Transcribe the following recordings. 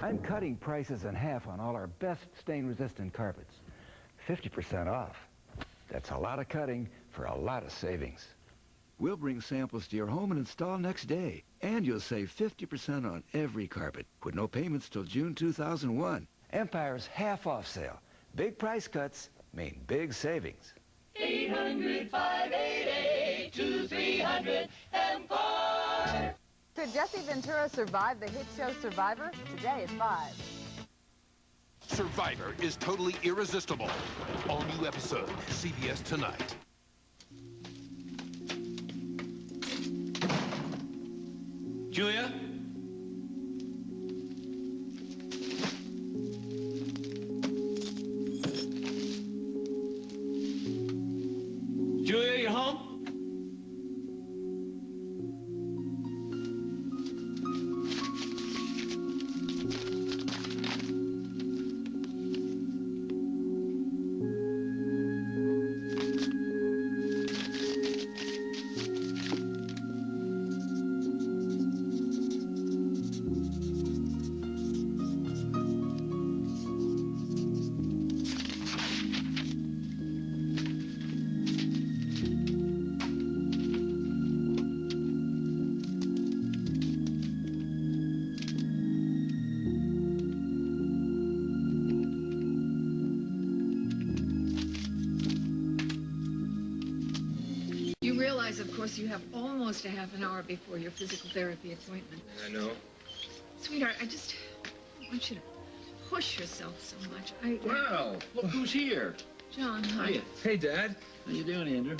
I'm cutting prices in half on all our best stain-resistant carpets. 50% off. That's a lot of cutting for a lot of savings. We'll bring samples to your home and install next day. And you'll save 50% on every carpet with no payments till June 2001. Empire's half-off sale. Big price cuts mean big savings. 800-588-2300 Empire. Could Jesse Ventura survive the hit show Survivor? Today at 5. Survivor is totally irresistible. All new episode, CBS tonight. Julia? Julia, you home? Of course, you have almost a half an hour before your physical therapy appointment. I know. Sweetheart, I just want you to push yourself so much. Well, look who's here. John, hi. Hiya. Hey, Dad. How you doing, Andrew?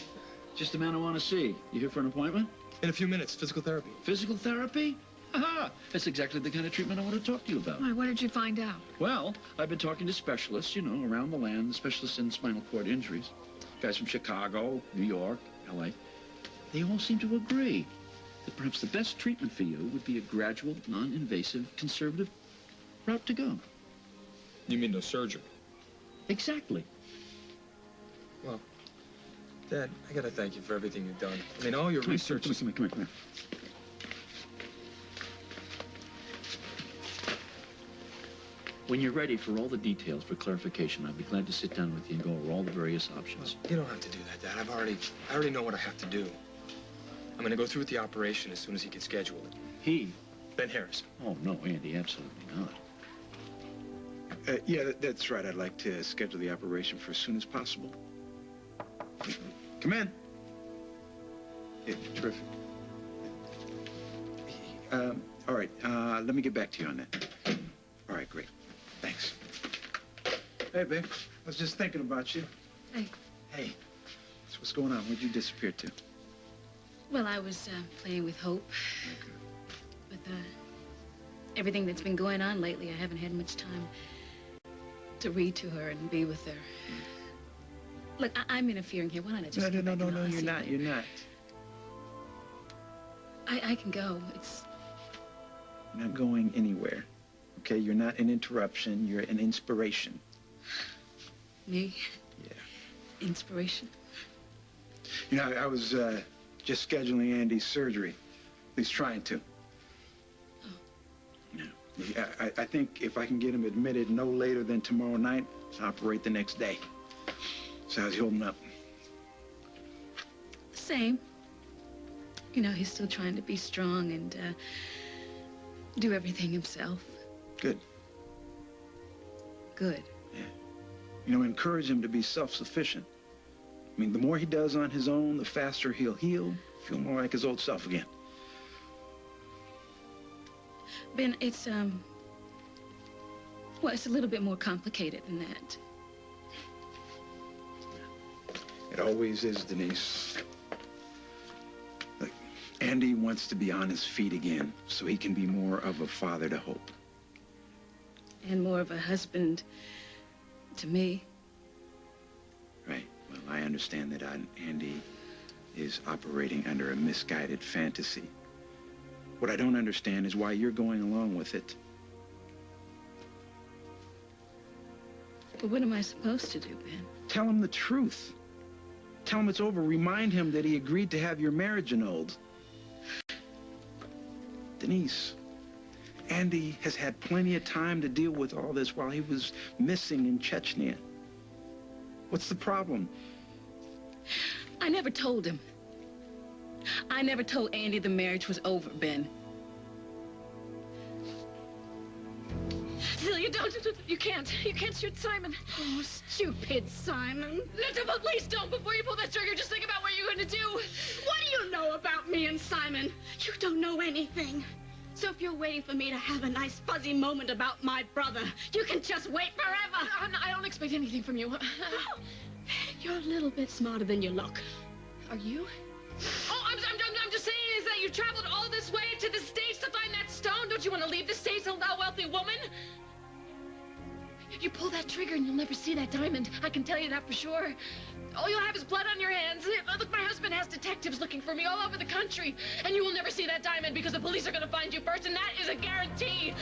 Just the man I want to see. You here for an appointment? In a few minutes, physical therapy. Physical therapy? Aha! That's exactly the kind of treatment I want to talk to you about. Why, what did you find out? Well, I've been talking to specialists, you know, around the land, specialists in spinal cord injuries. Guys from Chicago, New York, L.A. They all seem to agree that perhaps the best treatment for you would be a gradual, non-invasive, conservative route to go. You mean no surgery? Exactly. Well, Dad, I gotta thank you for everything you've done. I mean, all your research... Come here. When you're ready for all the details for clarification, I'd be glad to sit down with you and go over all the various options. You don't have to do that, Dad. I already know what I have to do. I'm gonna go through with the operation as soon as he can schedule it. He? Ben Harrison. Oh, no, Andy, absolutely not. Yeah, that's right. I'd like to schedule the operation for as soon as possible. Come in. Yeah, terrific. All right, let me get back to you on that. All right, great. Thanks. Hey, babe. I was just thinking about you. Hey. Hey. So what's going on? Where'd you disappear to? Well, I was playing with Hope. Okay. With everything that's been going on lately, I haven't had much time to read to her and be with her. Look, I'm interfering here. Why don't I just... No, you're not. You're not. I can go. It's... You're not going anywhere. Okay, you're not an interruption. You're an inspiration. Me? Yeah. Inspiration? You know, I was just scheduling Andy's surgery. At least trying to. Oh. Yeah. I think if I can get him admitted no later than tomorrow night, I'll operate the next day. So how's he holding up? Same. You know, he's still trying to be strong and do everything himself. Good. Good. Yeah. You know, encourage him to be self-sufficient. I mean, the more he does on his own, the faster he'll heal, feel more like his old self again. Ben, it's, well, it's a little bit more complicated than that. It always is, Denise. Look, Andy wants to be on his feet again so he can be more of a father to Hope. And more of a husband to me. Right. Well, I understand that Andy is operating under a misguided fantasy. What I don't understand is why you're going along with it. But what am I supposed to do, Ben? Tell him the truth. Tell him it's over. Remind him that he agreed to have your marriage annulled. Denise, Andy has had plenty of time to deal with all this while he was missing in Chechnya. What's the problem? I never told him. I never told Andy the marriage was over, Ben. Celia, don't. You can't. You can't shoot Simon. Oh, stupid Simon. Please don't. Before you pull that trigger, just think about what you're going to do. What do you know about me and Simon? You don't know anything. So if you're waiting for me to have a nice fuzzy moment about my brother, you can just wait forever. I don't expect anything from you. You're a little bit smarter than you look. Are you? Oh, I'm just saying is that you traveled all this way to the States to find that stone. Don't you want to leave the States a wealthy woman? You pull that trigger and you'll never see that diamond. I can tell you that for sure. All you'll have is blood on your hands. Look, my husband has detectives looking for me all over the country. And you will never see that diamond because the police are going to find you first, and that is a guarantee.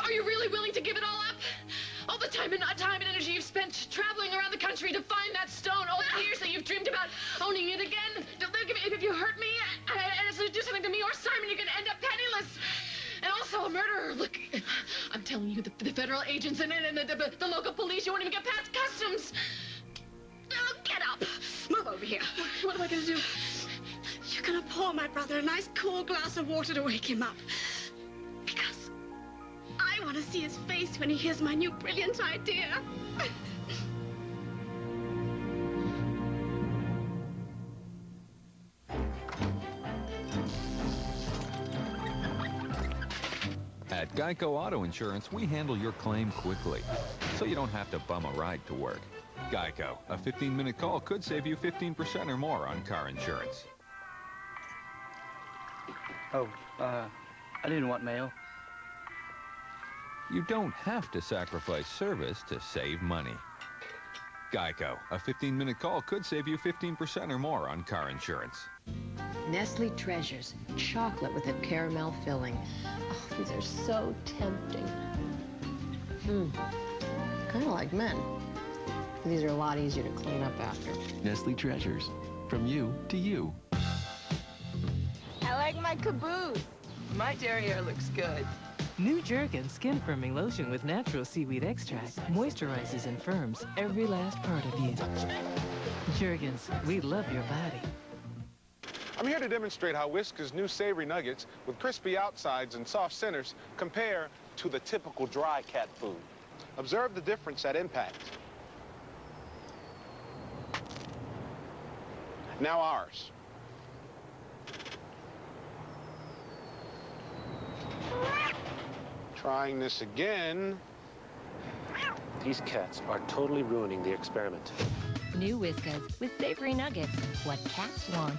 Are you really willing to give it all up? All the time and energy you've spent traveling around the country to find that stone, all the years that you've dreamed about owning it again. If you hurt me and do something to me or Simon, you're going to end up penniless. And also a murderer. Look, I'm telling you, the federal agents and the local police, you won't even get past customs. Oh, get up. Move over here. What am I going to do? You're gonna pour my brother a nice cool glass of water to wake him up. Because I want to see his face when he hears my new brilliant idea. At Geico Auto Insurance, we handle your claim quickly, so you don't have to bum a ride to work. Geico, a 15-minute call could save you 15% or more on car insurance. Oh, I didn't want mail. You don't have to sacrifice service to save money. Geico, a 15-minute call could save you 15% or more on car insurance. Nestle Treasures, chocolate with a caramel filling. Oh, these are so tempting. Kind of like men. These are a lot easier to clean up after. Nestle Treasures, from you to you. I like my caboose. My derriere looks good. New Jergens skin firming lotion with natural seaweed extract moisturizes and firms every last part of you. Jergens, we love your body. I'm here to demonstrate how Whiskas' new savory nuggets with crispy outsides and soft centers compare to the typical dry cat food. Observe the difference at impact. Now ours. Trying this again. These cats are totally ruining the experiment. New Whiskas with savory nuggets. What cats want.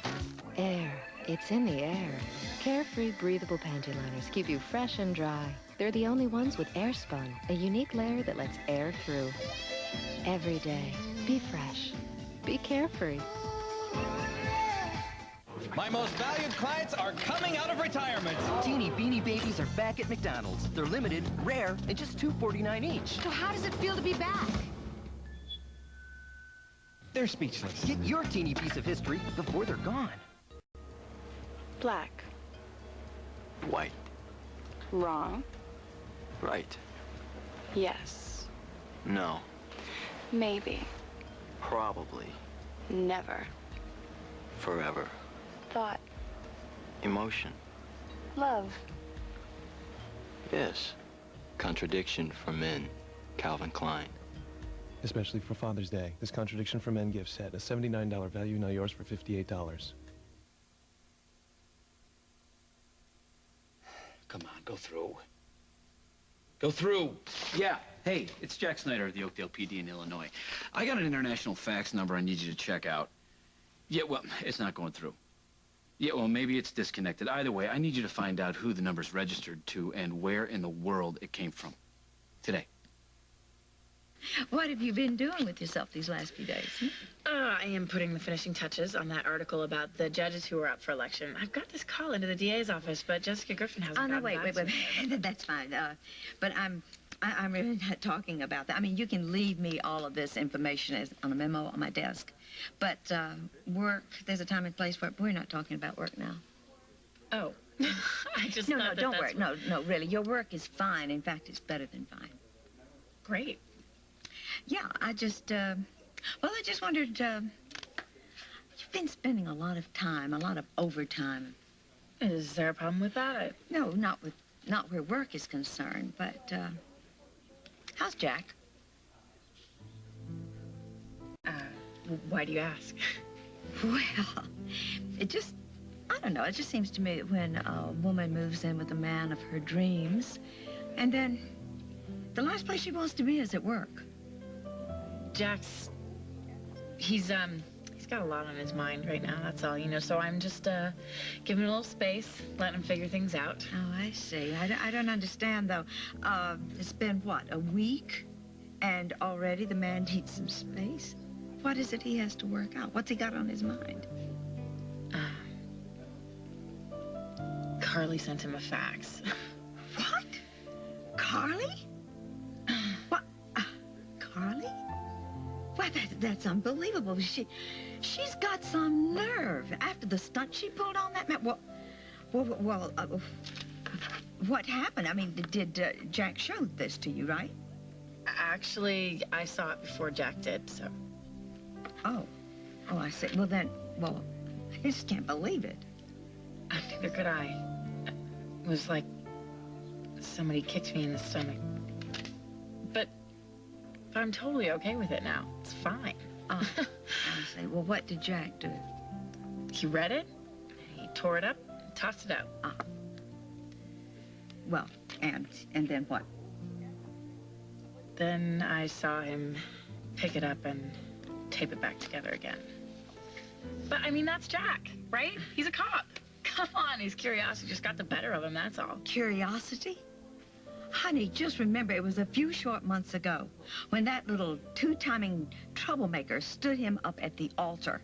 Air. It's in the air. Carefree, breathable panty liners keep you fresh and dry. They're the only ones with air spun, a unique layer that lets air through. Every day, be fresh. Be carefree. My most valued clients are coming out of retirement. Teeny Beanie Babies are back at McDonald's. They're limited, rare, and just $2.49 each. So how does it feel to be back? They're speechless. Get your teeny piece of history before they're gone. Black. White. Wrong. Right. Yes. No. Maybe. Probably. Never. Forever. Thought. Emotion. Love. Yes. Contradiction for Men. Calvin Klein. Especially for Father's Day. This Contradiction for Men gift set, a $79 value, now yours for $58. Come on, go through. Go through. Yeah. Hey, it's Jack Snyder of the Oakdale PD in Illinois. I got an international fax number I need you to check out. Yeah, well, it's not going through. Yeah, well, maybe it's disconnected. Either way, I need you to find out who the number's registered to and where in the world it came from. Today. What have you been doing with yourself these last few days? I am putting the finishing touches on that article about the judges who were up for election. I've got this call into the DA's office, but Jessica Griffin hasn't Oh, no, gotten wait. back to me. That's fine. But I'm really not talking about that. I mean, you can leave me all of this information on a memo on my desk. But work, there's a time and place for it. We're not talking about work now. Oh. I just No, thought that don't that's worry. No, really. Your work is fine. In fact, it's better than fine. Great. Yeah, I just wondered, you've been spending a lot of time, a lot of overtime. Is there a problem with that? No, not where work is concerned, but, how's Jack? Why do you ask? Well, I don't know, it just seems to me that when a woman moves in with a man of her dreams, and then the last place she wants to be is at work. Jack's, he's got a lot on his mind right now, that's all, you know, so I'm just, giving him a little space, letting him figure things out. Oh, I see. I don't understand, though. It's been, what, a week? And already the man needs some space? What is it he has to work out? What's he got on his mind? Carly sent him a fax. What? Carly? What? Carly? Well, that's unbelievable. She's got some nerve. After the stunt she pulled on that man. Well, what happened? I mean, did Jack show this to you, right? Actually, I saw it before Jack did, so. Oh, I see. Well, I just can't believe it. Neither could I. It was like somebody kicked me in the stomach. But I'm totally okay with it now. It's fine. I see. Well, what did Jack do? He read it, he tore it up, and tossed it out. Well, and then what? Then I saw him pick it up and tape it back together again. But, I mean, that's Jack, right? He's a cop. Come on, his curiosity just got the better of him, that's all. Curiosity? Honey, just remember, it was a few short months ago when that little two-timing troublemaker stood him up at the altar.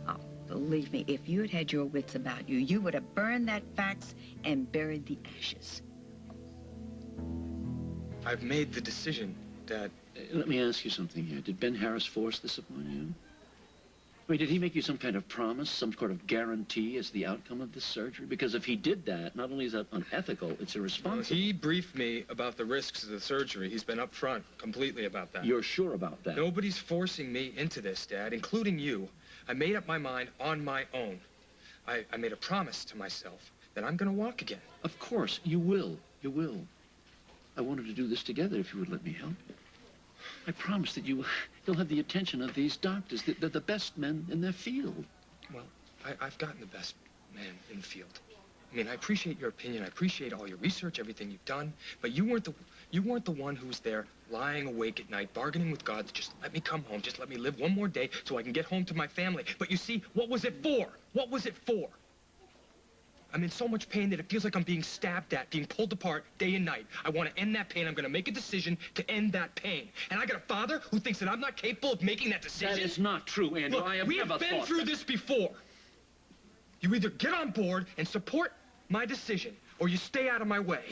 Oh, believe me, if you had had your wits about you, you would have burned that fax and buried the ashes. I've made the decision, Dad. Let me ask you something here. Did Ben Harris force this upon you? I mean, did he make you some kind of promise, some sort of guarantee as the outcome of this surgery? Because if he did that, not only is that unethical, it's irresponsible. Well, he briefed me about the risks of the surgery. He's been upfront completely about that. You're sure about that? Nobody's forcing me into this, Dad, including you. I made up my mind on my own. I made a promise to myself that I'm going to walk again. Of course, you will. You will. I wanted to do this together if you would let me help. I promise that you'll have the attention of these doctors. They're the best men in their field. Well, I've gotten the best man in the field. I mean, I appreciate your opinion. I appreciate all your research, everything you've done. But you weren't the one who was there lying awake at night, bargaining with God to just let me come home, just let me live one more day so I can get home to my family. But you see, what was it for? What was it for? I'm in so much pain that it feels like I'm being stabbed at, being pulled apart day and night. I want to end that pain. I'm going to make a decision to end that pain. And I got a father who thinks that I'm not capable of making that decision? That is not true, Andrew. Look, I have we never have been thought through that. this before. You either get on board and support my decision, or you stay out of my way.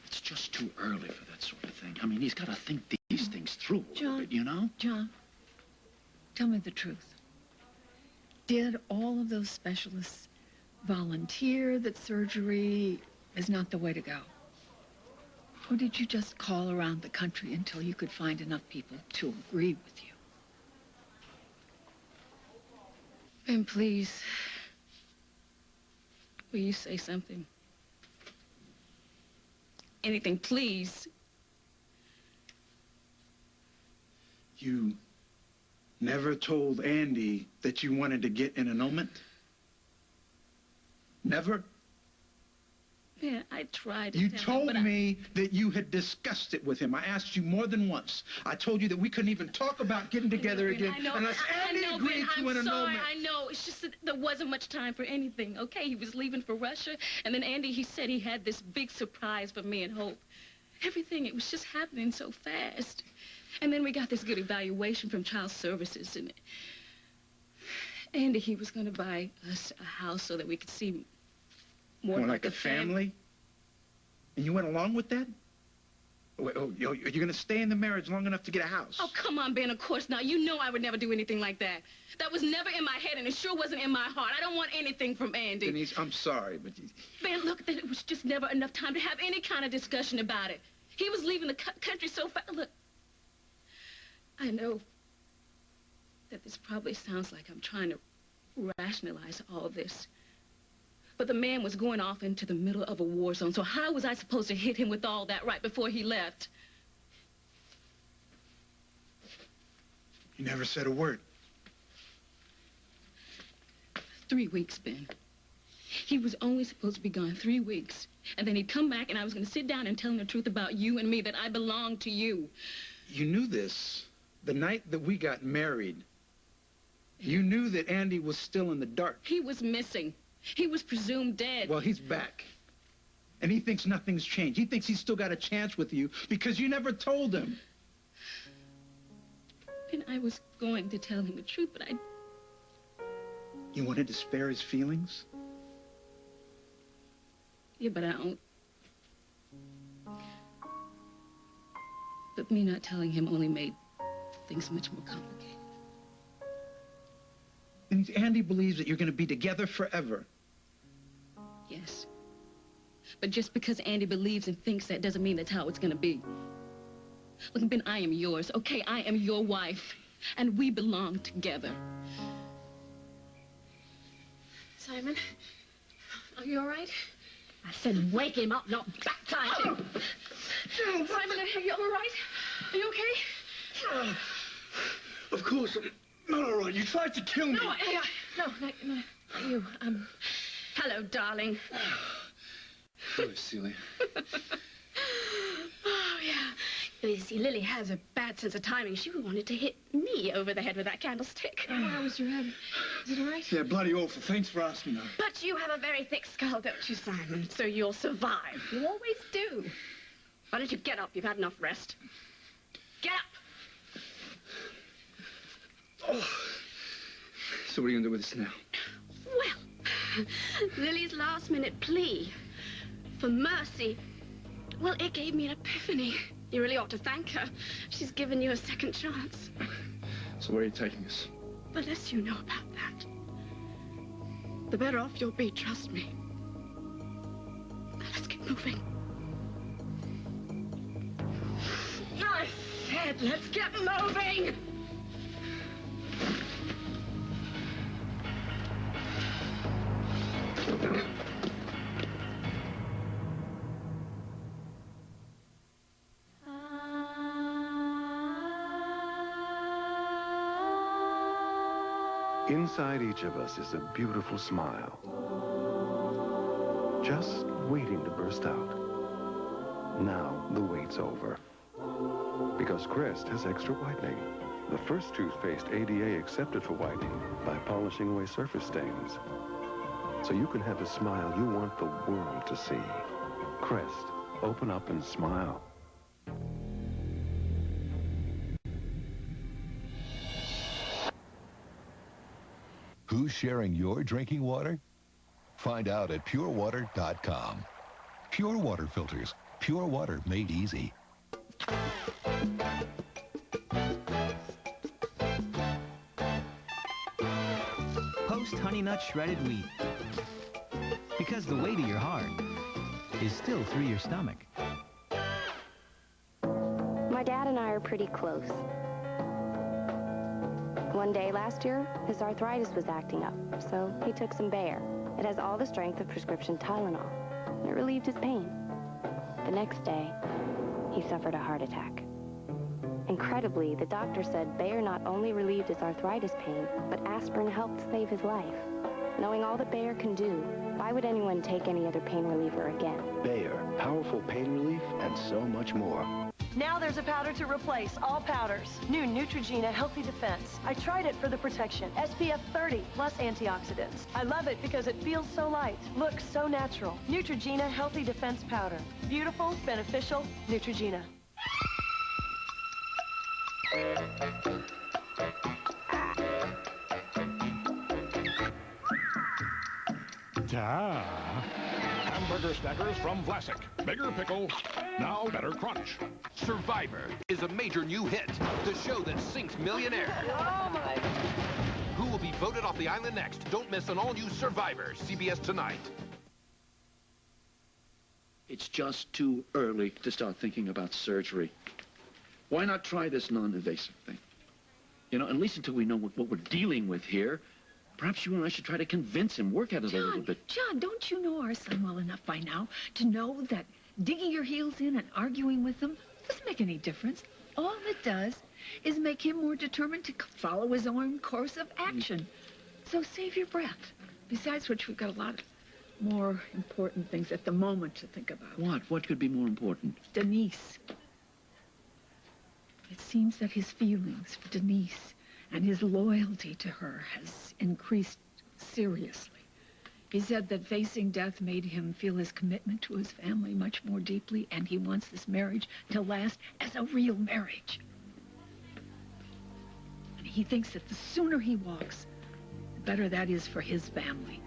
It's just too early for that sort of thing. I mean, he's got to think these things through a little bit, you know? John, tell me the truth. Did all of those specialists volunteer that surgery is not the way to go? Or did you just call around the country until you could find enough people to agree with you? And please, will you say something? Anything, please. You never told Andy that you wanted to get an annulment? Never? Yeah, I tried to You tell him, told but me that you had discussed it with him. I asked you more than once. I told you that we couldn't even talk about getting together again unless Andy agreed to an I'm sorry, annulment. I know. It's just that there wasn't much time for anything, okay? He was leaving for Russia, and then Andy, he said he had this big surprise for me and Hope. Everything, it was just happening so fast. And then we got this good evaluation from Child Services, and Andy, he was going to buy us a house so that we could see more like a family? And you went along with that? Wait, you're going to stay in the marriage long enough to get a house? Oh, come on, Ben, of course not. You know I would never do anything like that. That was never in my head, and it sure wasn't in my heart. I don't want anything from Andy. Denise, I'm sorry, but... Ben, look, it was just never enough time to have any kind of discussion about it. He was leaving the country so fast. Look, I know that this probably sounds like I'm trying to rationalize all this. But the man was going off into the middle of a war zone, so how was I supposed to hit him with all that right before he left? You never said a word. 3 weeks, Ben. He was only supposed to be gone 3 weeks. And then he'd come back, and I was going to sit down and tell him the truth about you and me, that I belonged to you. You knew this the night that we got married. You knew that Andy was still in the dark. He was missing. He was presumed dead. Well, he's back. And he thinks nothing's changed. He thinks he's still got a chance with you because you never told him. And I was going to tell him the truth, but I... You wanted to spare his feelings? Yeah, but I don't... But me not telling him only made things much more complicated. And Andy believes that you're going to be together forever. Yes. But just because Andy believes and thinks that doesn't mean that's how it's going to be. Look, Ben, I am yours, okay? I am your wife, and we belong together. Simon, are you all right? I said wake him up, not baptize him. Oh. Simon, are you all right? Are you okay? Of course, I'm not all right. You tried to kill me. No, not you. Hello, darling. Hello, Celia. Oh, yeah. You see, Lily has a bad sense of timing. She wanted to hit me over the head with that candlestick. How was your head? Is it all right? Yeah, bloody awful. Thanks for asking, though. But you have a very thick skull, don't you, Simon? So you'll survive. You always do. Why don't you get up? You've had enough rest. Get up! Oh. So what are you going to do with this now? Well, Lily's last-minute plea for mercy, well, it gave me an epiphany. You really ought to thank her. She's given you a second chance. So where are you taking us? The less you know about that, the better off you'll be, trust me. Now, let's get moving. I said, let's get moving! Inside each of us is a beautiful smile, just waiting to burst out. Now the wait's over. Because Crest has extra whitening, the first toothpaste ADA accepted for whitening by polishing away surface stains. So you can have a smile you want the world to see. Crest, open up and smile. Who's sharing your drinking water? Find out at purewater.com. Pure water filters. Pure water made easy. Post Honey Nut Shredded Wheat. Because the way to your heart is still through your stomach. My dad and I are pretty close. One day last year, his arthritis was acting up, so he took some Bayer. It has all the strength of prescription Tylenol, and it relieved his pain. The next day, he suffered a heart attack. Incredibly, the doctor said Bayer not only relieved his arthritis pain, but aspirin helped save his life. Knowing all that Bayer can do, why would anyone take any other pain reliever again? Bayer, powerful pain relief and so much more. Now there's a powder to replace all powders. New Neutrogena Healthy Defense. I tried it for the protection. SPF 30 plus antioxidants. I love it because it feels so light, looks so natural. Neutrogena Healthy Defense Powder. Beautiful, beneficial, Neutrogena. Hamburger stackers from Vlasic. Bigger pickle, now better crunch. Survivor is a major new hit. The show that sinks Millionaire. Oh my. Who will be voted off the island next? Don't miss an all-new Survivor, CBS tonight. It's just too early to start thinking about surgery. Why not try this non-invasive thing? You know, at least until we know what we're dealing with here. Perhaps you and I should try to convince him, work at it a little bit. John, don't you know our son well enough by now to know that digging your heels in and arguing with him doesn't make any difference? All it does is make him more determined to follow his own course of action. So save your breath. Besides which, we've got a lot of more important things at the moment to think about. What? What could be more important? Denise. It seems that his feelings for Denise and his loyalty to her has increased seriously. He said that facing death made him feel his commitment to his family much more deeply, and he wants this marriage to last as a real marriage. And he thinks that the sooner he walks, the better that is for his family.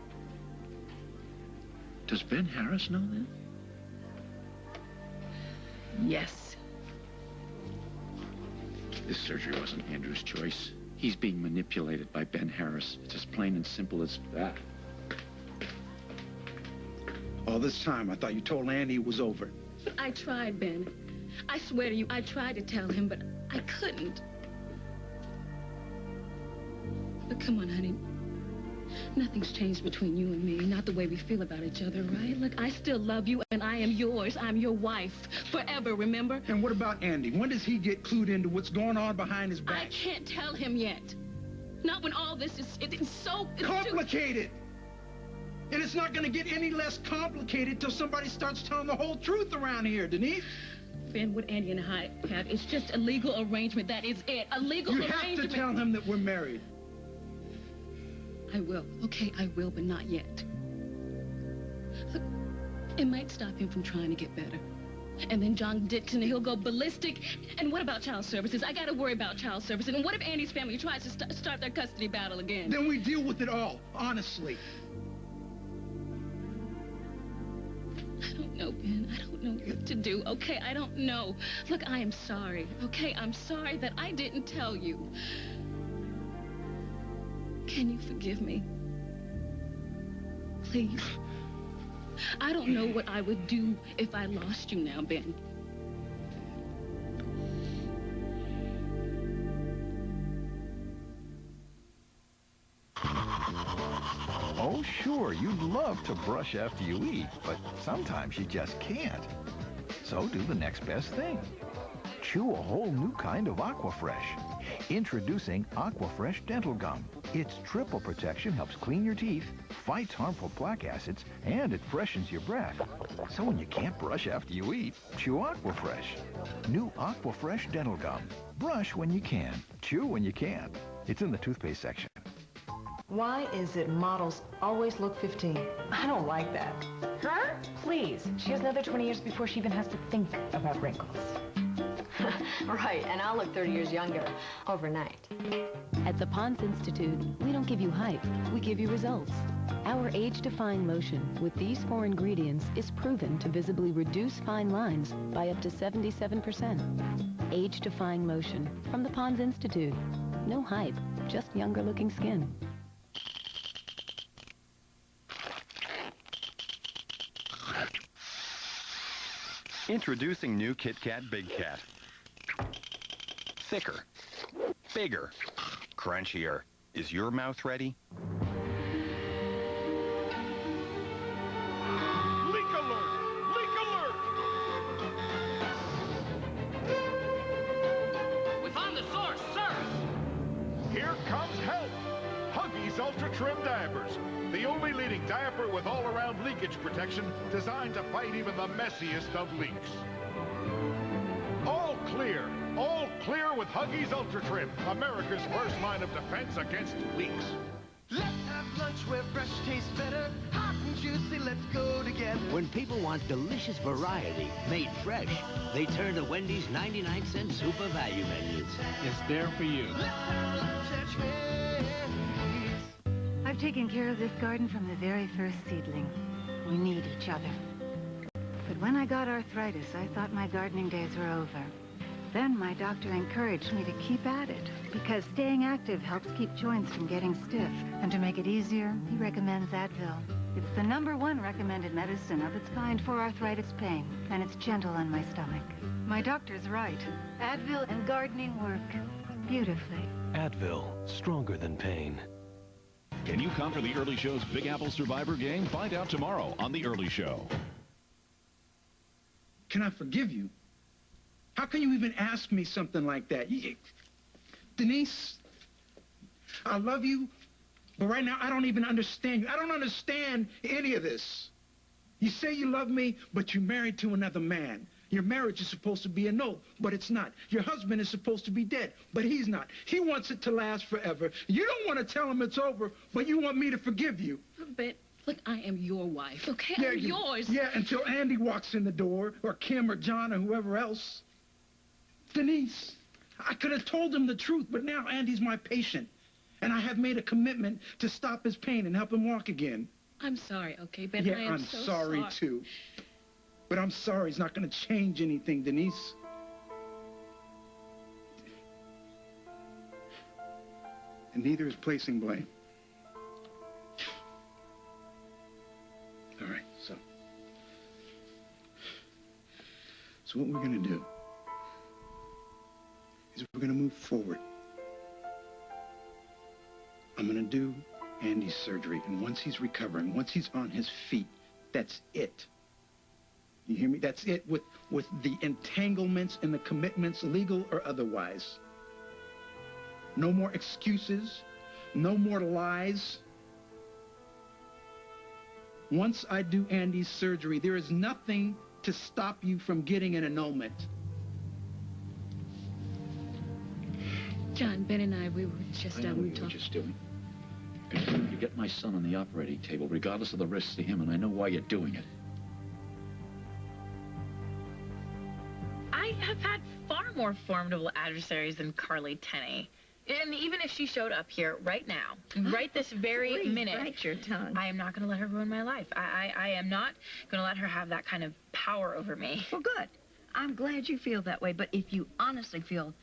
Does Ben Harris know that? Yes. This surgery wasn't Andrew's choice. He's being manipulated by Ben Harris. It's as plain and simple as that. All this time, I thought you told Andy it was over. But I tried, Ben. I swear to you, I tried to tell him, but I couldn't. But come on, honey. Nothing's changed between you and me, not the way we feel about each other, right? Look, I still love you, and I am yours. I'm your wife. Forever, remember? And what about Andy? When does he get clued into what's going on behind his back? I can't tell him yet. Not when all this is... It's so... Complicated! And it's not going to get any less complicated till somebody starts telling the whole truth around here, Denise. Ben, what Andy and I have is just a legal arrangement. That is it. A legal arrangement. You have to tell him that we're married. I will. Okay, I will, but not yet. Look, it might stop him from trying to get better. And then John Dixon, he'll go ballistic. And what about child services? I gotta worry about child services. And what if Andy's family tries to start their custody battle again? Then we deal with it all, honestly. I don't know, Ben. I don't know what to do. Okay, I don't know. Look, I am sorry. Okay, I'm sorry that I didn't tell you. Can you forgive me? Please. I don't know what I would do if I lost you now, Ben. Oh, sure, you'd love to brush after you eat, but sometimes you just can't. So do the next best thing. Chew a whole new kind of Aquafresh. Introducing Aquafresh Dental Gum. Its triple protection helps clean your teeth, fights harmful plaque acids, and it freshens your breath. So when you can't brush after you eat, chew Aquafresh. New Aquafresh Dental Gum. Brush when you can. Chew when you can't. It's in the toothpaste section. Why is it models always look 15? I don't like that. Huh? Please. She has another 20 years before she even has to think about wrinkles. Right, and I'll look 30 years younger overnight. At the Pond's Institute, we don't give you hype, we give you results. Our age-defying lotion with these 4 ingredients is proven to visibly reduce fine lines by up to 77%. Age-defying lotion from the Pond's Institute. No hype, just younger-looking skin. Introducing new Kit Kat Big Cat. Thicker, bigger, crunchier. Is your mouth ready? Leak alert! Leak alert! We found the source, sir! Here comes help! Huggies Ultra Trim Diapers. the only leading diaper with all-around leakage protection designed to fight even the messiest of leaks. All clear with Huggies Ultra Trim, America's first line of defense against leaks. Let's have lunch where fresh tastes better. Hot and juicy, let's go together. When people want delicious variety made fresh, they turn to Wendy's 99-cent super value menus. It's there for you. Let's have lunch at Wendy's. I've taken care of this garden from the very first seedling. We need each other. But when I got arthritis, I thought my gardening days were over. Then my doctor encouraged me to keep at it, because staying active helps keep joints from getting stiff. And to make it easier, he recommends Advil. It's the #1 recommended medicine of its kind for arthritis pain, and it's gentle on my stomach. My doctor's right. Advil and gardening work beautifully. Advil, stronger than pain. Can you conquer the Early Show's Big Apple Survivor game? Find out tomorrow on The Early Show. Can I forgive you? How can you even ask me something like that? Denise, I love you, but right now I don't even understand you. I don't understand any of this. You say you love me, but you're married to another man. Your marriage is supposed to be a no, but it's not. Your husband is supposed to be dead, but he's not. He wants it to last forever. You don't want to tell him it's over, but you want me to forgive you. But, look, I am your wife, okay? Yeah, I'm yours. Yeah, until Andy walks in the door, or Kim or John or whoever else. Denise, I could have told him the truth, but now Andy's my patient. And I have made a commitment to stop his pain and help him walk again. I'm sorry, okay, but yeah, I am I'm so sorry, too. But I'm sorry, it's not going to change anything, Denise. And neither is placing blame. All right, so what we're going to do is we're going to move forward. I'm going to do Andy's surgery, and once he's recovering, once he's on his feet, that's it. You hear me? That's it with the entanglements and the commitments, legal or otherwise. No more excuses, no more lies. Once I do Andy's surgery, there is nothing to stop you from getting an annulment. John, Ben and I, we were just I know what you were just doing. You get my son on the operating table, regardless of the risks to him, and I know why you're doing it. I have had far more formidable adversaries than Carly Tenney. And even if she showed up here right now, right this very minute, bite your tongue. I am not going to let her ruin my life. I am not going to let her have that kind of power over me. Well, good. I'm glad you feel that way, but if you honestly feel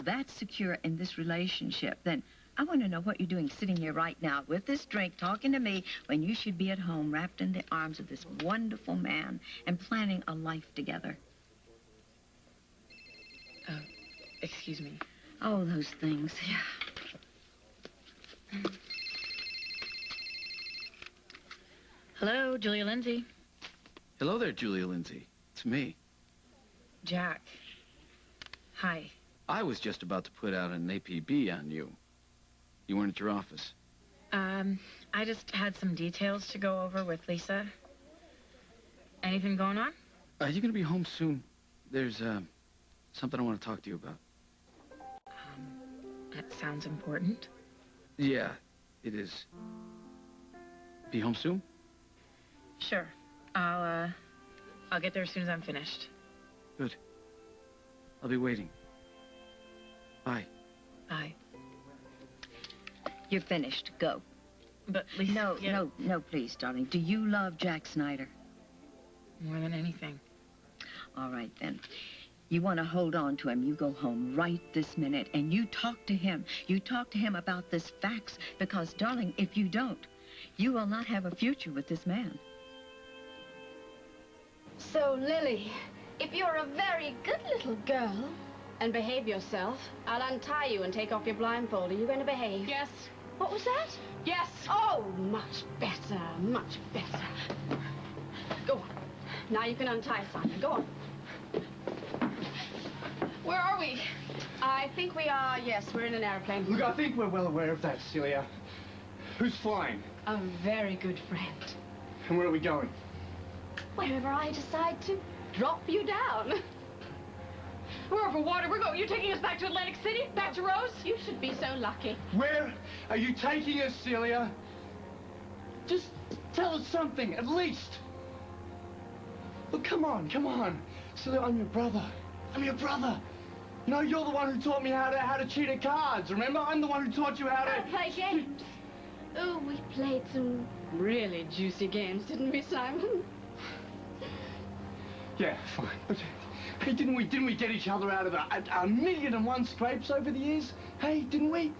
that secure in this relationship, then I want to know what you're doing sitting here right now with this drink, talking to me, when you should be at home wrapped in the arms of this wonderful man and planning a life together. Excuse me. Oh, those things, yeah. Hello, Julia Lindsay. Hello there, Julia Lindsay. It's me. Jack. Hi. I was just about to put out an APB on you. You weren't at your office. I just had some details to go over with Lisa. Anything going on? Are you going to be home soon? There's, something I want to talk to you about. That sounds important. Yeah, it is. Be home soon? Sure. I'll get there as soon as I'm finished. Good. I'll be waiting. Bye. Bye. You're finished. Go. But Lisa... No, please, darling. Do you love Jack Snyder? More than anything. All right, then. You want to hold on to him, you go home right this minute, and you talk to him. You talk to him about this fax, because, darling, if you don't, you will not have a future with this man. So, Lily, if you're a very good little girl and behave yourself, I'll untie you and take off your blindfold. Are you going to behave? Yes. What was that? Yes. Oh, much better, much better. Go on. Now you can untie Simon. Go on. Where are we? I think we are, yes, we're in an airplane. Look, I think we're well aware of that, Celia. Who's flying? A very good friend. And where are we going? Wherever I decide to drop you down. We're over water. You're taking us back to Atlantic City? Back to Rose? You should be so lucky. Where are you taking us, Celia? Just tell us something, at least. Look, come on. Celia, I'm your brother. You know, you're the one who taught me how to cheat at cards, remember? I'm the one who taught you how to... play games. Oh, we played some really juicy games, didn't we, Simon? Yeah, fine. But, hey, didn't we get each other out of a million and one scrapes over the years? Hey, didn't we?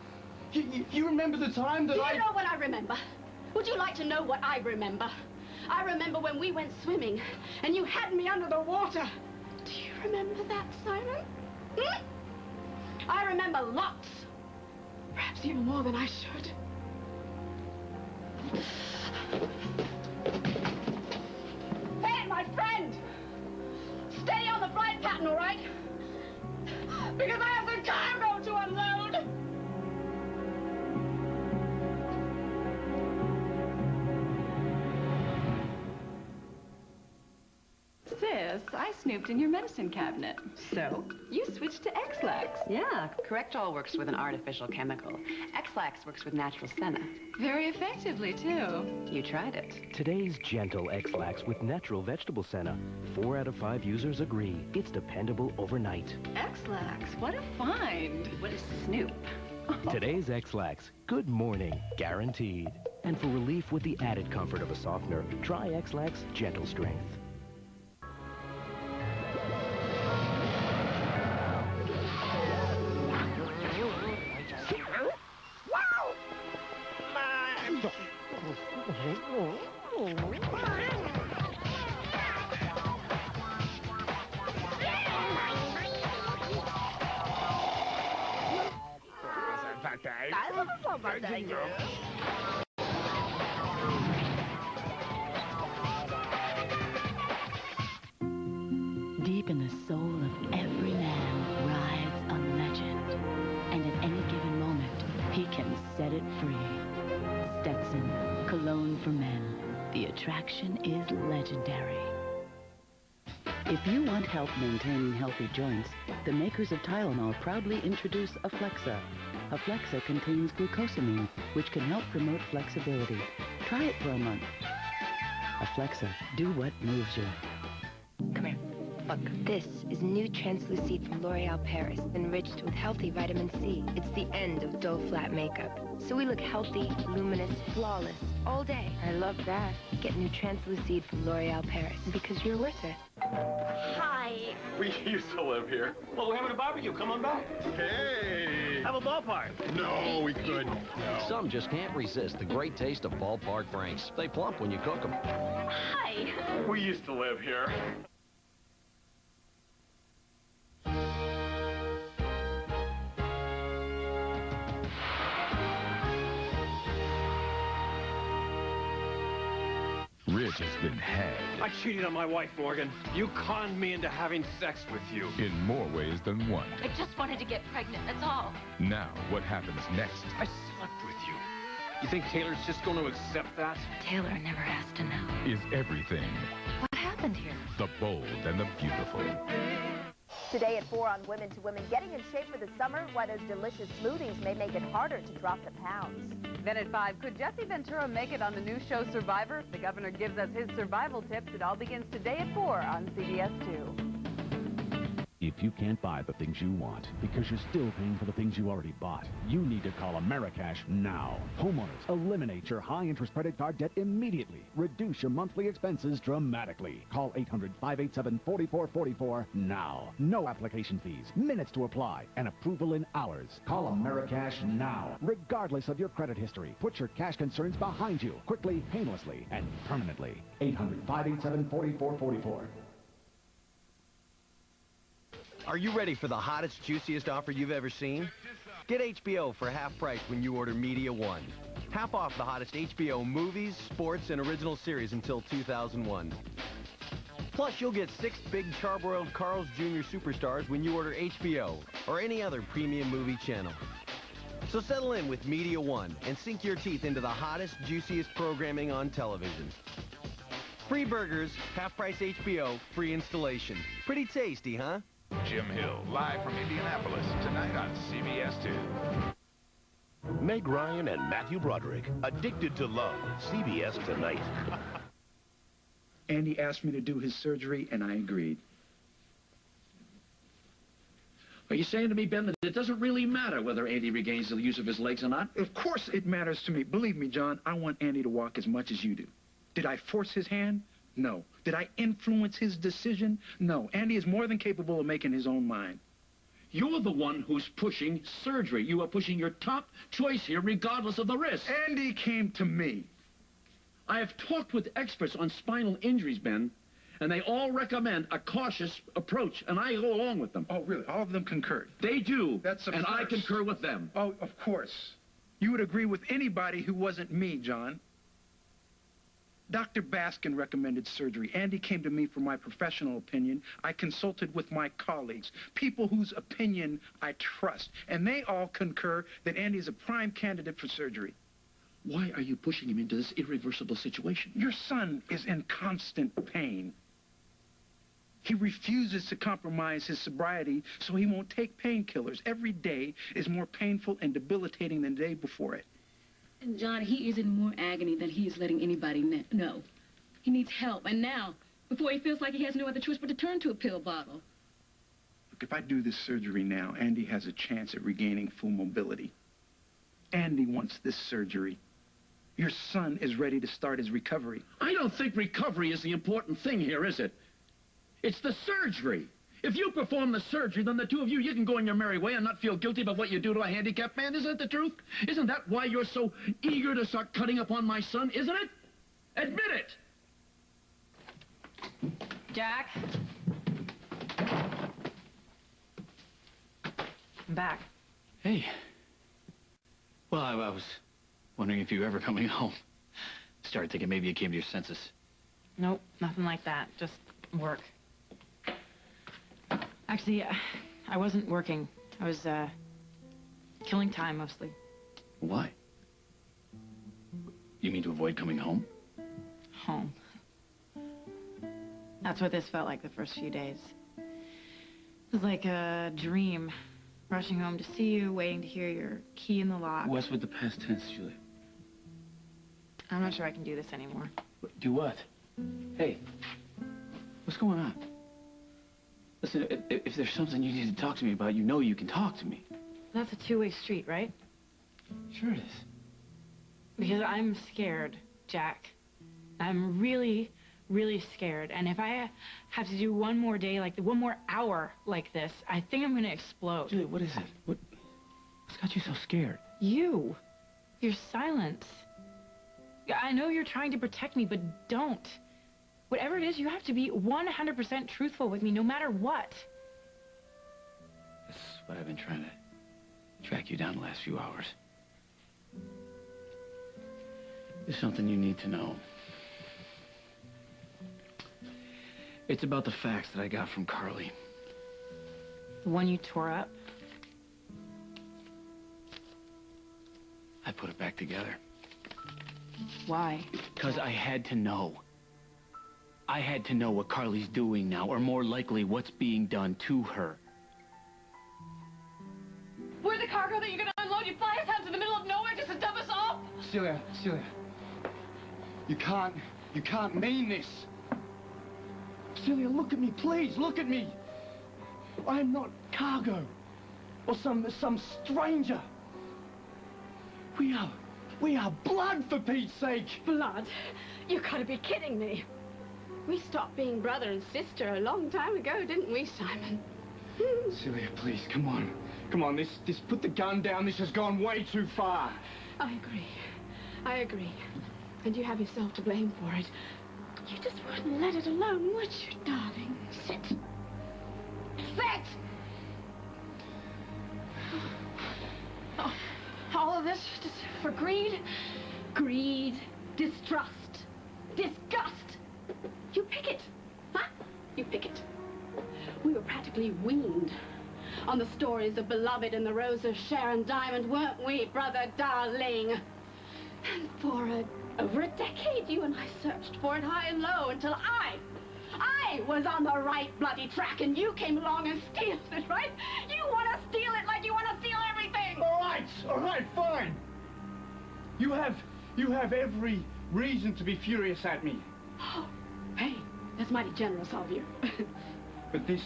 You remember the time that Do you know what I remember? Would you like to know what I remember? I remember when we went swimming and you had me under the water. Do you remember that, Simon? Hmm? I remember lots. Perhaps even more than I should. Hey, my friend! Stay on the flight pattern, all right? Because I have some cargo to unload! Sis, I snooped in your medicine cabinet. So, you switched to X-Lax. Yeah, Correctol works with an artificial chemical. X-Lax works with natural senna. Very effectively, too. You tried it. Today's gentle X-Lax with natural vegetable senna. 4 out of 5 users agree. It's dependable overnight. X-Lax, what a find. What a snoop. Today's X-Lax, good morning, guaranteed. And for relief with the added comfort of a softener, try X-Lax Gentle Strength. Deep in the soul of every man rides a legend. And at any given moment, he can set it free. Stetson, cologne for men. The attraction is legendary. If you want help maintaining healthy joints, the makers of Tylenol proudly introduce Aflexa. Aflexa contains glucosamine, which can help promote flexibility. Try it for a month. Aflexa, do what moves you. Come here. Look, this is new Translucide from L'Oreal Paris, enriched with healthy vitamin C. It's the end of dull, flat makeup. So we look healthy, luminous, flawless, all day. I love that. Get new Translucide from L'Oreal Paris, because you're worth it. Hi. We used to live here. Well, we're having a barbecue. Come on back. Hey! Have a ballpark. No, we couldn't. No. Some just can't resist the great taste of ballpark franks. They plump when you cook them. Hi. We used to live here. Rich has been had. I cheated on my wife, Morgan. You conned me into having sex with you. In more ways than one. I just wanted to get pregnant, that's all. Now, what happens next? I slept with you. You think Taylor's just going to accept that? Taylor never has to know. Is everything. What happened here? The bold and the beautiful. Today at 4 on Women to Women, getting in shape for the summer, why those delicious smoothies may make it harder to drop the pounds. Then at 5, could Jesse Ventura make it on the new show Survivor? The governor gives us his survival tips. It all begins today at 4 on CBS 2. If you can't buy the things you want because you're still paying for the things you already bought, you need to call Americash now. Homeowners, eliminate your high-interest credit card debt immediately. Reduce your monthly expenses dramatically. Call 800-587-4444 now. No application fees, minutes to apply, and approval in hours. Call Americash now. Regardless of your credit history, put your cash concerns behind you quickly, painlessly, and permanently. 800-587-4444. Are you ready for the hottest, juiciest offer you've ever seen? Get HBO for half price when you order Media One. Half off the hottest HBO movies, sports, and original series until 2001. Plus, you'll get 6 big charbroiled Carl's Jr. superstars when you order HBO or any other premium movie channel. So settle in with Media One and sink your teeth into the hottest, juiciest programming on television. Free burgers, half-price HBO, free installation. Pretty tasty, huh? Jim Hill, live from Indianapolis, tonight on CBS 2. Meg Ryan and Matthew Broderick, Addicted to Love, CBS tonight. Andy asked me to do his surgery, and I agreed. Are you saying to me, Ben, that it doesn't really matter whether Andy regains the use of his legs or not? Of course it matters to me. Believe me, John, I want Andy to walk as much as you do. Did I force his hand? No. Did I influence his decision? No. Andy is more than capable of making his own mind. You're the one who's pushing surgery. You are pushing your top choice here, regardless of the risk. Andy came to me. I have talked with experts on spinal injuries, Ben, and they all recommend a cautious approach, and I go along with them. Oh, really? All of them concurred? They do, That's and I concur with them. Oh, of course. You would agree with anybody who wasn't me, John. Dr. Baskin recommended surgery. Andy came to me for my professional opinion. I consulted with my colleagues, people whose opinion I trust, and they all concur that Andy is a prime candidate for surgery. Why are you pushing him into this irreversible situation? Your son is in constant pain. He refuses to compromise his sobriety, so he won't take painkillers. Every day is more painful and debilitating than the day before it. And John, he is in more agony than he is letting anybody know. He needs help, and now, before he feels like he has no other choice but to turn to a pill bottle. Look, if I do this surgery now, Andy has a chance at regaining full mobility. Andy wants this surgery. Your son is ready to start his recovery. I don't think recovery is the important thing here, is it? It's the surgery. If you perform the surgery, then the two of you can go on your merry way and not feel guilty about what you do to a handicapped man. Isn't it the truth? Isn't that why you're so eager to start cutting up on my son, isn't it? Admit it! Jack? I'm back. Hey. Well, I was wondering if you were ever coming home. Started thinking maybe you came to your senses. Nope, nothing like that. Just work. Actually, I wasn't working. I was, killing time, mostly. Why? You mean to avoid coming home? Home. That's what this felt like the first few days. It was like a dream. Rushing home to see you, waiting to hear your key in the lock. What's with the past tense, Julia? I'm not sure I can do this anymore. Do what? Hey, what's going on? Listen, if there's something you need to talk to me about, you know you can talk to me. That's a two-way street, right? Sure it is. Because I'm scared, Jack. I'm really, really scared. And if I have to do one more day, like one more hour like this, I think I'm going to explode. Julia, what is it? What's got you so scared? You. Your silence. I know you're trying to protect me, but don't. Whatever it is, you have to be 100% truthful with me, no matter what. That's what I've been trying to track you down the last few hours. There's something you need to know. It's about the facts that I got from Carly. The one you tore up? I put it back together. Why? Because I had to know. I had to know what Carly's doing now, or more likely, what's being done to her. We're the cargo that you're gonna unload. You fly us out to the middle of nowhere just to dump us off? Celia, you can't mean this. Celia, look at me, please, look at me. I am not cargo or some stranger. We are blood, for Pete's sake. Blood? You gotta be kidding me. We stopped being brother and sister a long time ago, didn't we, Simon? Celia, please, come on. Come on, this put the gun down. This has gone way too far. I agree. And you have yourself to blame for it. You just wouldn't let it alone, would you, darling? Sit. Sit! Oh, all of this just for greed? Greed, distrust, disgust. You pick it, huh? You pick it. We were practically weaned on the stories of Beloved and the Rose of Sharon Diamond, weren't we, brother darling? And for over a decade, you and I searched for it high and low until I was on the right bloody track, and you came along and stealed it, right? You want to steal it like you want to steal everything! All right, fine. You have every reason to be furious at me. Oh, hey, that's mighty generous of you. But this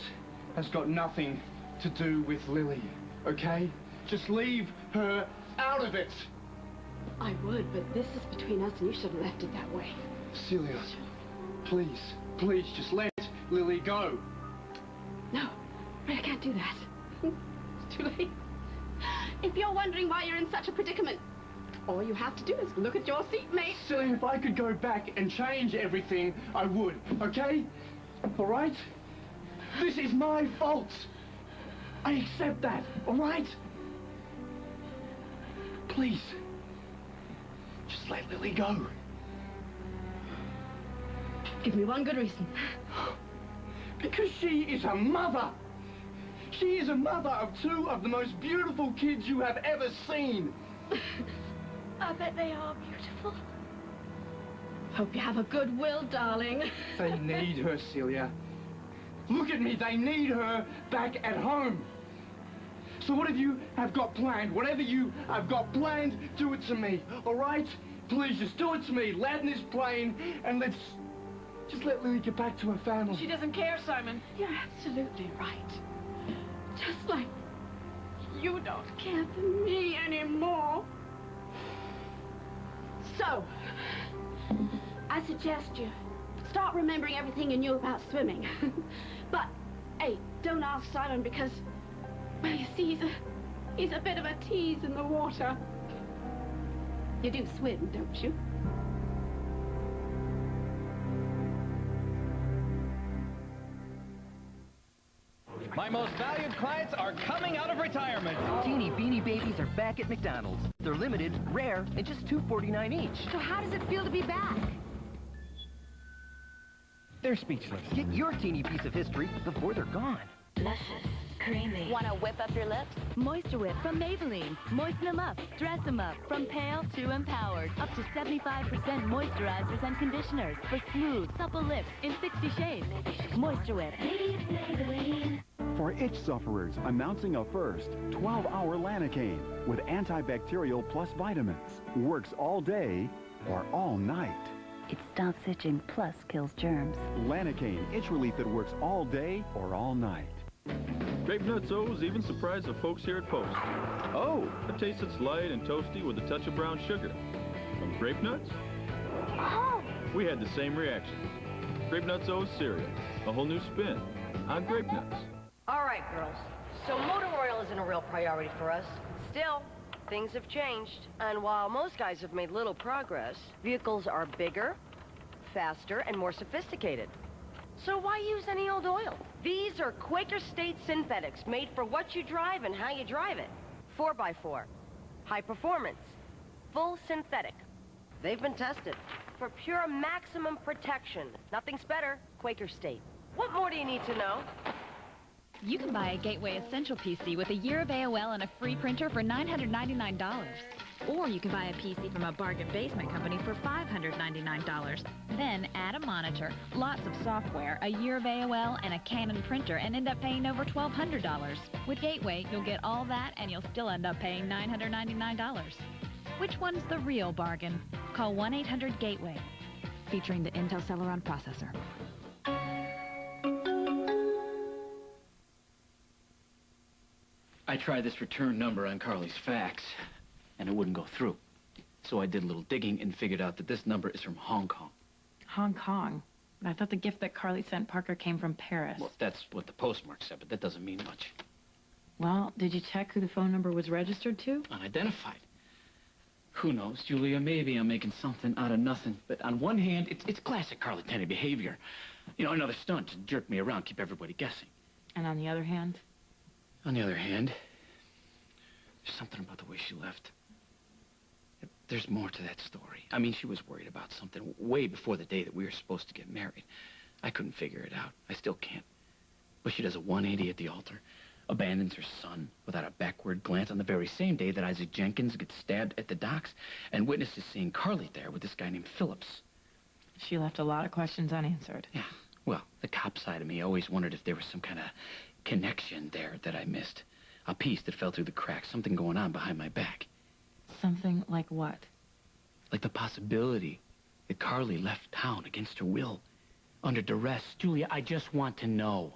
has got nothing to do with Lily, okay? Just leave her out of it. I would, but this is between us, and you should have left it that way. Celia, please, just let Lily go. No, I can't do that. It's too late. If you're wondering why you're in such a predicament, all you have to do is look at your seat, mate. Celia, if I could go back and change everything, I would, okay? All right? This is my fault. I accept that, all right? Please, just let Lily go. Give me one good reason. Because she is a mother. She is a mother of two of the most beautiful kids you have ever seen. I bet they are beautiful. Hope you have a good will, darling. They need her, Celia. Look at me, they need her back at home. So whatever you have got planned, whatever you have got planned, do it to me, all right? Please, just do it to me. Land this plane, and let's just let Lily get back to her family. She doesn't care, Simon. You're absolutely right. Just like you don't care for me anymore. So, I suggest you start remembering everything you knew about swimming. But, hey, don't ask Simon because, well, you see, he's a bit of a tease in the water. You do swim, don't you? My most valued clients are coming out of retirement. Teeny Beanie Babies are back at McDonald's. They're limited, rare, and just $2.49 each. So how does it feel to be back? They're speechless. Get your teeny piece of history before they're gone. Luscious, creamy. Want to whip up your lips? Moisture Whip from Maybelline. Moisten them up, dress them up. From pale to empowered. Up to 75% moisturizers and conditioners for smooth, supple lips in 60 shades. Moisture Whip. Maybelline. For itch sufferers, announcing a first 12-hour Lanacaine with antibacterial plus vitamins. Works all day or all night. It stops itching plus kills germs. Lanacaine, itch relief that works all day or all night. Grape Nuts O's even surprised the folks here at Post. Oh, a taste that's light and toasty with a touch of brown sugar. From Grape Nuts? Oh! We had the same reaction. Grape Nuts O's cereal, a whole new spin on Grape Nuts. All right, girls. So motor oil isn't a real priority for us. Still, things have changed. And while most guys have made little progress, vehicles are bigger, faster, and more sophisticated. So why use any old oil? These are Quaker State synthetics made for what you drive and how you drive it. 4x4. High performance. Full synthetic. They've been tested for pure maximum protection. Nothing's better. Quaker State. What more do you need to know? You can buy a Gateway Essential PC with a year of AOL and a free printer for $999. Or you can buy a PC from a bargain basement company for $599. Then add a monitor, lots of software, a year of AOL, and a Canon printer and end up paying over $1,200. With Gateway, you'll get all that and you'll still end up paying $999. Which one's the real bargain? Call 1-800-GATEWAY. Featuring the Intel Celeron processor. I tried this return number on Carly's fax, and it wouldn't go through. So I did a little digging and figured out that this number is from Hong Kong. Hong Kong? I thought the gift that Carly sent Parker came from Paris. Well, that's what the postmark said, but that doesn't mean much. Well, did you check who the phone number was registered to? Unidentified. Who knows, Julia? Maybe I'm making something out of nothing. But on one hand, it's classic Carly Tenney behavior. You know, another stunt to jerk me around, keep everybody guessing. And on the other hand? On the other hand, there's something about the way she left. There's more to that story. I mean, she was worried about something way before the day that we were supposed to get married. I couldn't figure it out. I still can't. But she does a 180 at the altar. abandons her son without a backward glance on the very same day that Isaac Jenkins gets stabbed at the docks, and witnesses seeing Carly there with this guy named Phillips. She left a lot of questions unanswered. Yeah, well, the cop side of me always wondered if there was some kind of connection there that I missed. A piece that fell through the cracks, something going on behind my back. Something like what? Like the possibility that Carly left town against her will, under duress. Julia, I just want to know.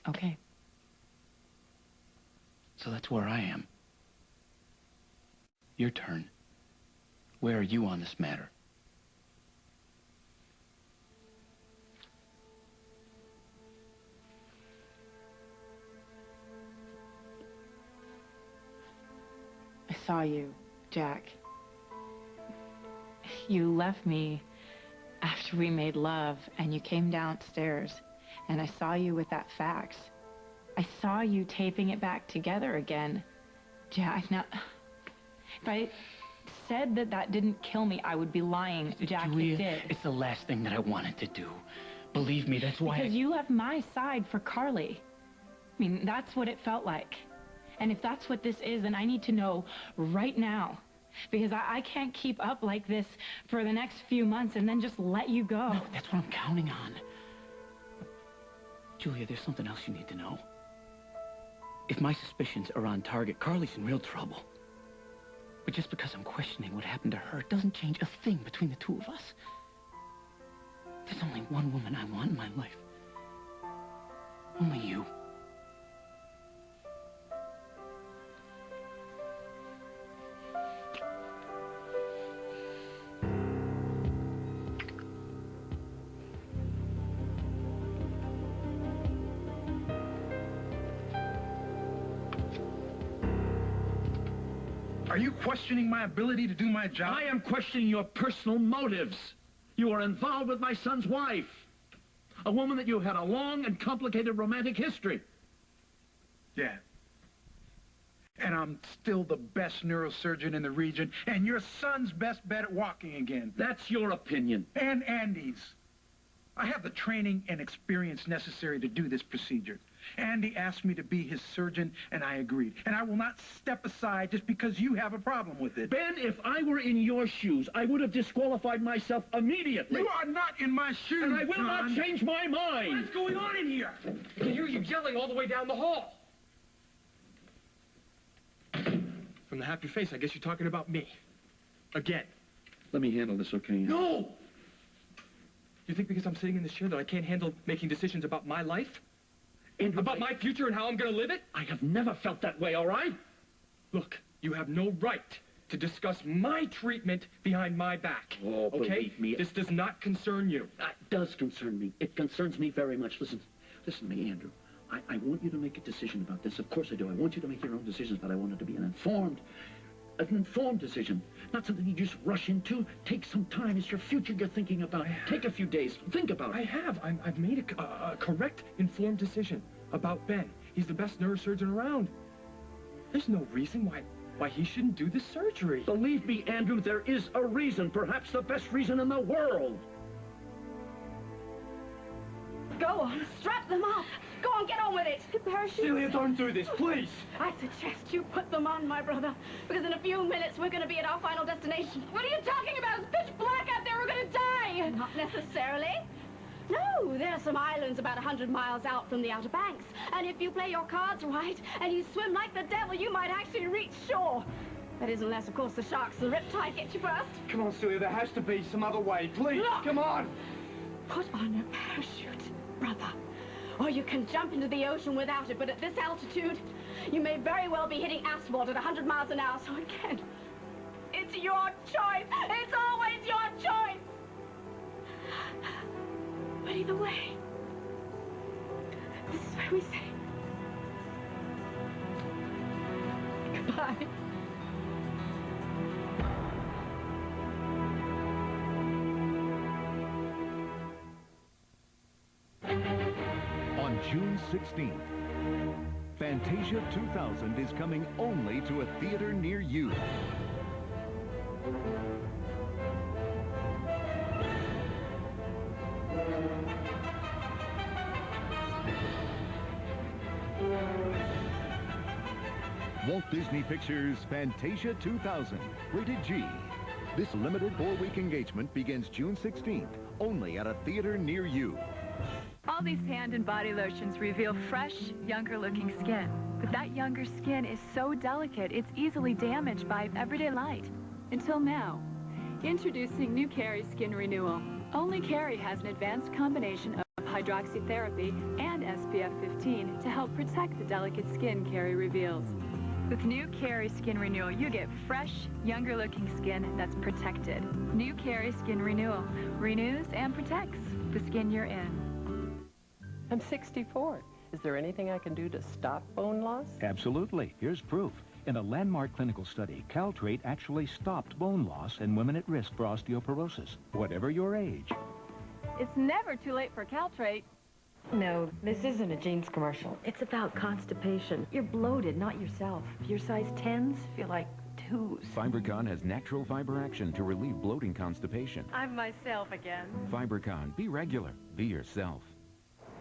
Okay. So that's where I am. Your turn. Where are you on this matter? I saw you, Jack. You left me after we made love, and you came downstairs, and I saw you with that fax. I saw you taping it back together again. Jack, now, if I said that that didn't kill me, I would be lying, Jack. Julia, It did. it's the last thing that I wanted to do. Believe me, that's why. Because you left my side for Carly. I mean, that's what it felt like. And if that's what this is, then I need to know right now. Because I can't keep up like this for the next few months and then just let you go. No, that's what I'm counting on. Julia, there's something else you need to know. If my suspicions are on target, Carly's in real trouble. But just because I'm questioning what happened to her doesn't change a thing between the two of us. There's only one woman I want in my life. Only you. Are you questioning my ability to do my job? I am questioning your personal motives. You are involved with my son's wife, a woman that you had a long and complicated romantic history. Yeah. And I'm still the best neurosurgeon in the region, and your son's best bet at walking again. That's your opinion. And Andy's. I have the training and experience necessary to do this procedure. Andy asked me to be his surgeon, and I agreed. And I will not step aside just because you have a problem with it. Ben, if I were in your shoes, I would have disqualified myself immediately. You are not in my shoes, and I will not change my mind. What is going on in here? I can hear you yelling all the way down the hall. From the happy face, I guess you're talking about me. Again. Let me handle this, okay? No! You think because I'm sitting in this chair that I can't handle making decisions about my life? Andrew, about my future and how I'm going to live it? I have never felt that way, all right? Look, you have no right to discuss my treatment behind my back. Oh, okay? believe me. This does not concern you. That does concern me. It concerns me very much. Listen to me, Andrew. I want you to make a decision about this. Of course I do. I want you to make your own decisions, but I want it to be an informed decision. Not something you just rush into. Take some time. It's your future you're thinking about. Take a few days. Think about it. I have. I've made a correct, informed decision about Ben. He's the best neurosurgeon around. There's no reason why he shouldn't do this surgery. Believe me, Andrew, there is a reason. Perhaps the best reason in the world. Go on, strap them up. Go on, get on with it. Parachute. Celia, don't do this, please. I suggest you put them on, my brother, because in a few minutes we're going to be at our final destination. What are you talking about? It's pitch black out there. We're going to die. Not necessarily. No, there are some islands about 100 miles out from the Outer Banks. And if you play your cards right and you swim like the devil, you might actually reach shore. That is, unless, of course, the sharks, the riptide, get you first. Come on, Celia, there has to be some other way. Please, Look, come on. Put on a parachute, brother. Or you can jump into the ocean without it, but at this altitude, you may very well be hitting asphalt at 100 miles an hour. So again, it's your choice. It's always your choice. But either way, this is where we say goodbye. On June 16th, Fantasia 2000 is coming only to a theater near you. Walt Disney Pictures' Fantasia 2000, rated G. This limited 4-week engagement begins June 16th, only at a theater near you. All these hand and body lotions reveal fresh, younger-looking skin. But that younger skin is so delicate, it's easily damaged by everyday light. Until now. Introducing new Carey Skin Renewal. Only Carey has an advanced combination of hydroxytherapy and SPF 15 to help protect the delicate skin Carey reveals. With new Carey Skin Renewal, you get fresh, younger-looking skin that's protected. New Carey Skin Renewal renews and protects the skin you're in. I'm 64. Is there anything I can do to stop bone loss? Absolutely. Here's proof. In a landmark clinical study, Caltrate actually stopped bone loss in women at risk for osteoporosis, whatever your age. It's never too late for Caltrate. No, this isn't a jeans commercial. It's about constipation. You're bloated, not yourself. Your size 10s feel like 2s. FiberCon has natural fiber action to relieve bloating constipation. I'm myself again. FiberCon. Be regular. Be yourself.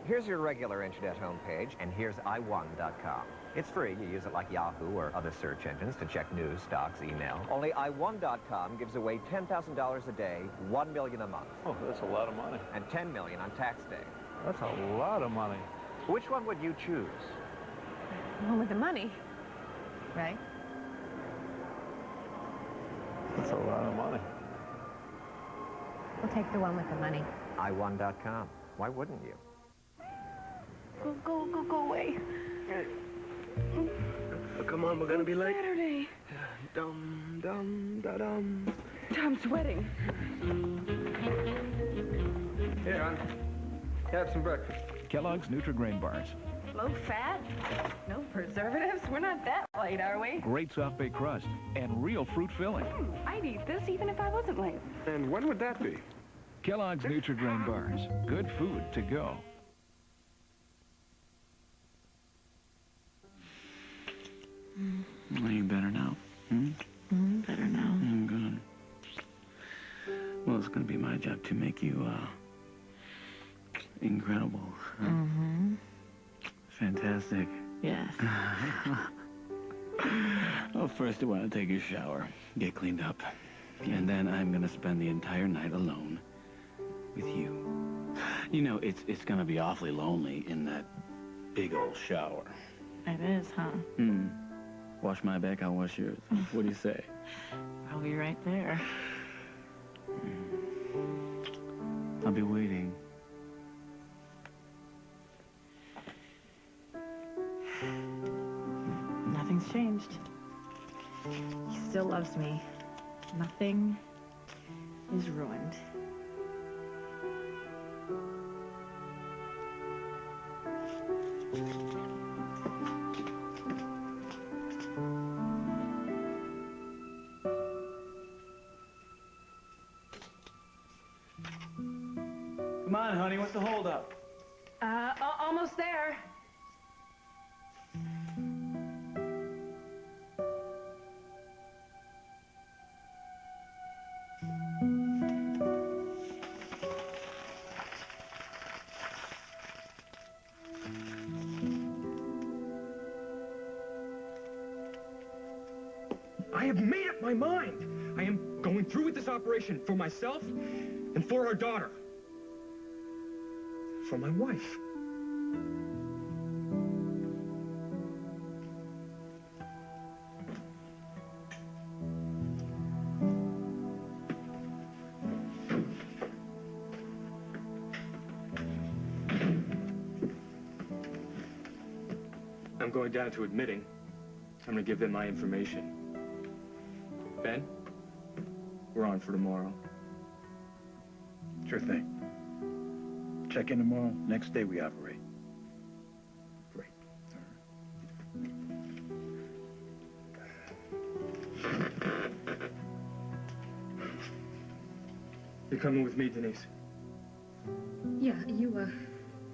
Here's your regular internet homepage, and here's i1.com. It's free. You use it like Yahoo or other search engines to check news, stocks, email. Only i1.com gives away $10,000 a day, $1 million a month. Oh, that's a lot of money. And $10 million on tax day. That's a lot of money. Which one would you choose? The one with the money, right? That's a lot of money. We'll take the one with the money. i1.com. Why wouldn't you? Go away. Oh, come on, we're gonna be late. Saturday. Dum, dum, da, dum. Tom's wedding. Here, hon. Have some breakfast. Kellogg's Nutri-Grain Bars. Low fat, no preservatives. We're not that late, are we? Great soft baked crust and real fruit filling. I'd eat this even if I wasn't late. And when would that be? Kellogg's Nutri-Grain Bars. Good food to go. Are you better now? Better now. Good. Well, it's going to be my job to make you, incredible. Fantastic. Yes. Well, first I want to take a shower, get cleaned up, and then I'm going to spend the entire night alone with you. You know, it's going to be awfully lonely in that big old shower. It is, huh? Wash my back, I'll wash yours. What do you say? I'll be right there. I'll be waiting. Nothing's changed. He still loves me. Nothing is ruined. Come on, honey, what's the holdup? Almost there. I have made up my mind. I am going through with this operation for myself and for our daughter. For my wife. I'm going down to admitting. I'm going to give them my information. Ben, we're on for tomorrow. Sure thing. Check in tomorrow. Next day we operate. Great. You're coming with me, Denise. Yeah, you,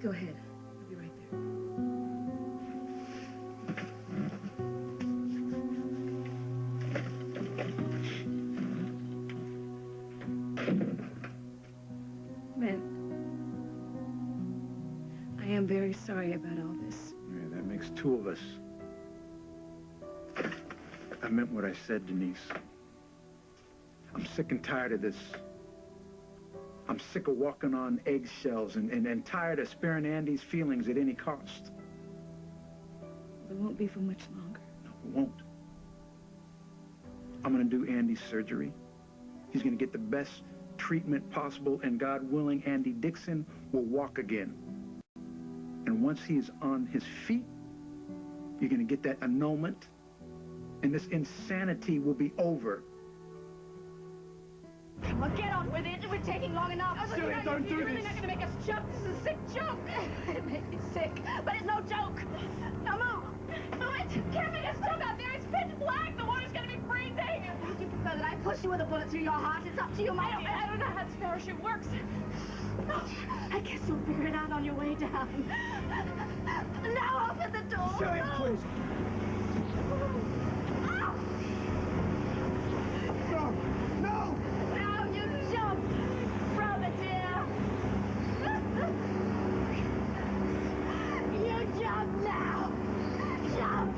go ahead. I'll be right there. Ben, I am very sorry about all this. Yeah, that makes two of us. I meant what I said, Denise. I'm sick and tired of this. I'm sick of walking on eggshells and tired of sparing Andy's feelings at any cost. It won't be for much longer. No, it won't. I'm going to do Andy's surgery. He's going to get the best treatment possible, and God willing, Andy Dixon will walk again. And once he's on his feet, you're going to get that annulment, and this insanity will be over. Come on, get on with it. We're taking long enough. Celia, don't do You're really this. not going to make us jump. This is a sick joke. It makes me sick, but it's no joke. Now move. Move it. Can't make us jump out there. It's pitch black. The water's going to be freezing. Would you prefer that I push you with a bullet through your heart? It's up to you, my dear. I don't know how this parachute works. I guess you'll figure it out on your way down. Now open the door. Celia, please. No! No! Now you jump from it, dear. You jump now. Jump.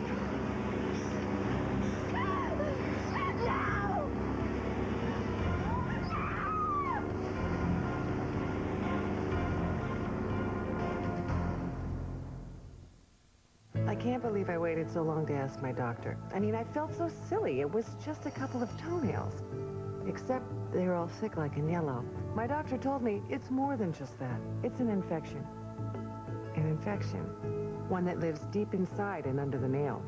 Now. I can't believe I waited so long to ask my doctor. I mean, I felt so silly. It was just a couple of toenails. Except they were all sick like in yellow. My doctor told me it's more than just that. It's an infection. An infection. One that lives deep inside and under the nail.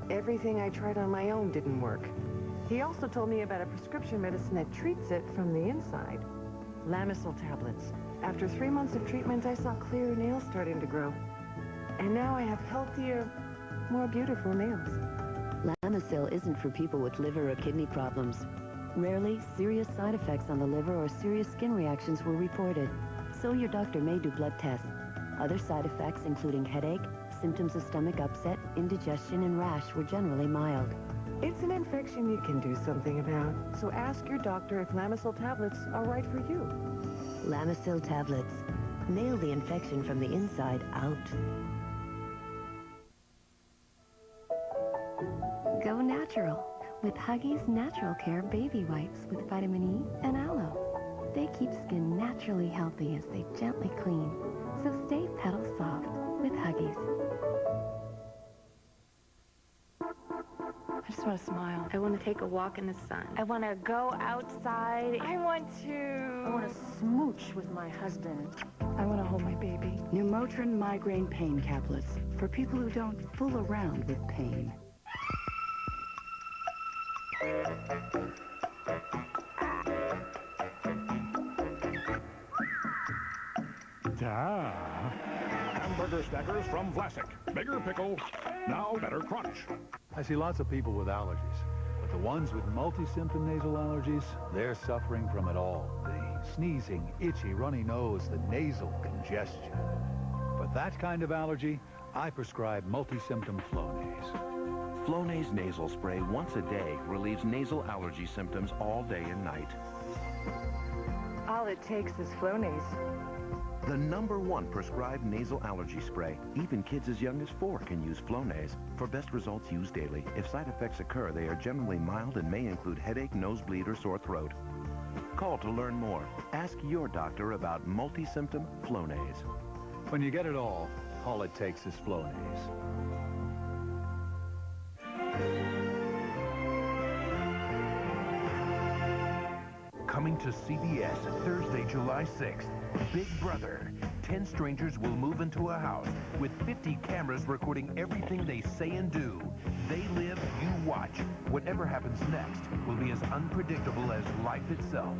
Everything I tried on my own didn't work. He also told me about a prescription medicine that treats it from the inside. Lamisil tablets. After 3 months of treatment, I saw clear nails starting to grow. And now I have healthier, more beautiful nails. Lamisil isn't for people with liver or kidney problems. Rarely, serious side effects on the liver or serious skin reactions were reported, so your doctor may do blood tests. Other side effects, including headache, symptoms of stomach upset, indigestion, and rash, were generally mild. It's an infection you can do something about, so ask your doctor if Lamisil tablets are right for you. Lamisil tablets. Nail the infection from the inside out. Go natural with Huggies Natural Care Baby Wipes with vitamin E and aloe. They keep skin naturally healthy as they gently clean. So stay petal soft with Huggies. I just want to smile. I want to take a walk in the sun. I want to go outside. I want to Smooch with my husband. I want to hold my baby. New Motrin migraine pain caplets for people who don't fool around with pain. Hamburger stackers from Vlasic. Bigger pickle, now better crunch. I see lots of people with allergies, but the ones with multi-symptom nasal allergies, they're suffering from it all. The sneezing, itchy, runny nose, the nasal congestion. For that kind of allergy, I prescribe multi-symptom Flonase. Flonase nasal spray once a day relieves nasal allergy symptoms all day and night. All it takes is Flonase. The #1 prescribed nasal allergy spray. Even kids as young as 4 can use Flonase. For best results, use daily. If side effects occur, they are generally mild and may include headache, nosebleed, or sore throat. Call to learn more. Ask your doctor about multi-symptom Flonase. When you get it all it takes is Flonase. Coming to CBS Thursday, July 6th. Big Brother. 10 strangers will move into a house with 50 cameras recording everything they say and do. They live, you watch. Whatever happens next will be as unpredictable as life itself.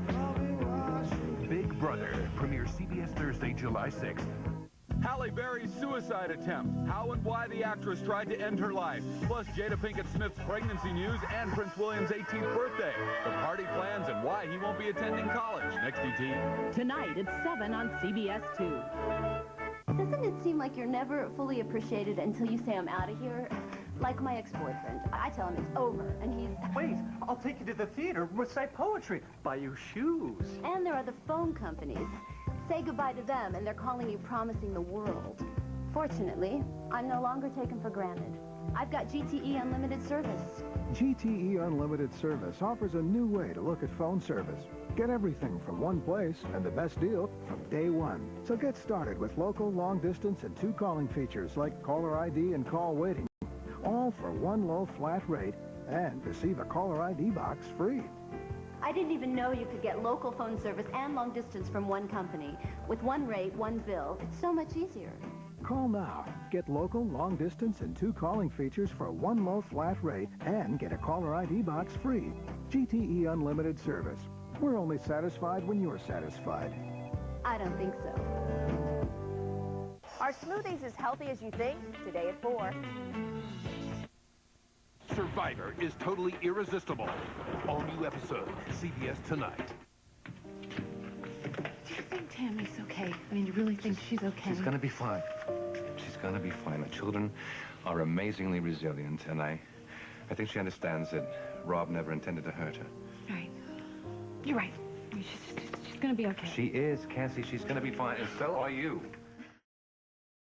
Big Brother. Premieres CBS Thursday, July 6th. Halle Berry's suicide attempt, how and why the actress tried to end her life, plus Jada Pinkett Smith's pregnancy news and Prince William's 18th birthday, the party plans and why he won't be attending college. Next ET. Tonight at 7 on CBS 2. Doesn't it seem like you're never fully appreciated until you say I'm out of here? Like my ex-boyfriend. I tell him it's over, and he's... Wait, I'll take you to the theater, recite poetry, buy you shoes. And there are the phone companies. Say goodbye to them, and they're calling you promising the world. Fortunately, I'm no longer taken for granted. I've got GTE Unlimited Service. GTE Unlimited Service offers a new way to look at phone service. Get everything from one place and the best deal from day one. So get started with local, long distance, and 2 calling features like caller ID and call waiting. All for one low flat rate and receive a caller ID box free. I didn't even know you could get local phone service and long distance from one company. With one rate, one bill, it's so much easier. Call now. Get local, long distance, and 2 calling features for one low flat rate and get a caller ID box free. GTE Unlimited Service. We're only satisfied when you're satisfied. I don't think so. Are smoothies as healthy as you think? Today at 4. Survivor is totally irresistible. All new episode, CBS tonight. Do you think Tammy's okay? I mean, you really think she's okay? She's gonna be fine. She's gonna be fine. The children are amazingly resilient, and I think she understands that Rob never intended to hurt her. Right. You're right. I mean, she's gonna be okay. She is, Cassie. She's gonna be fine, and so are you.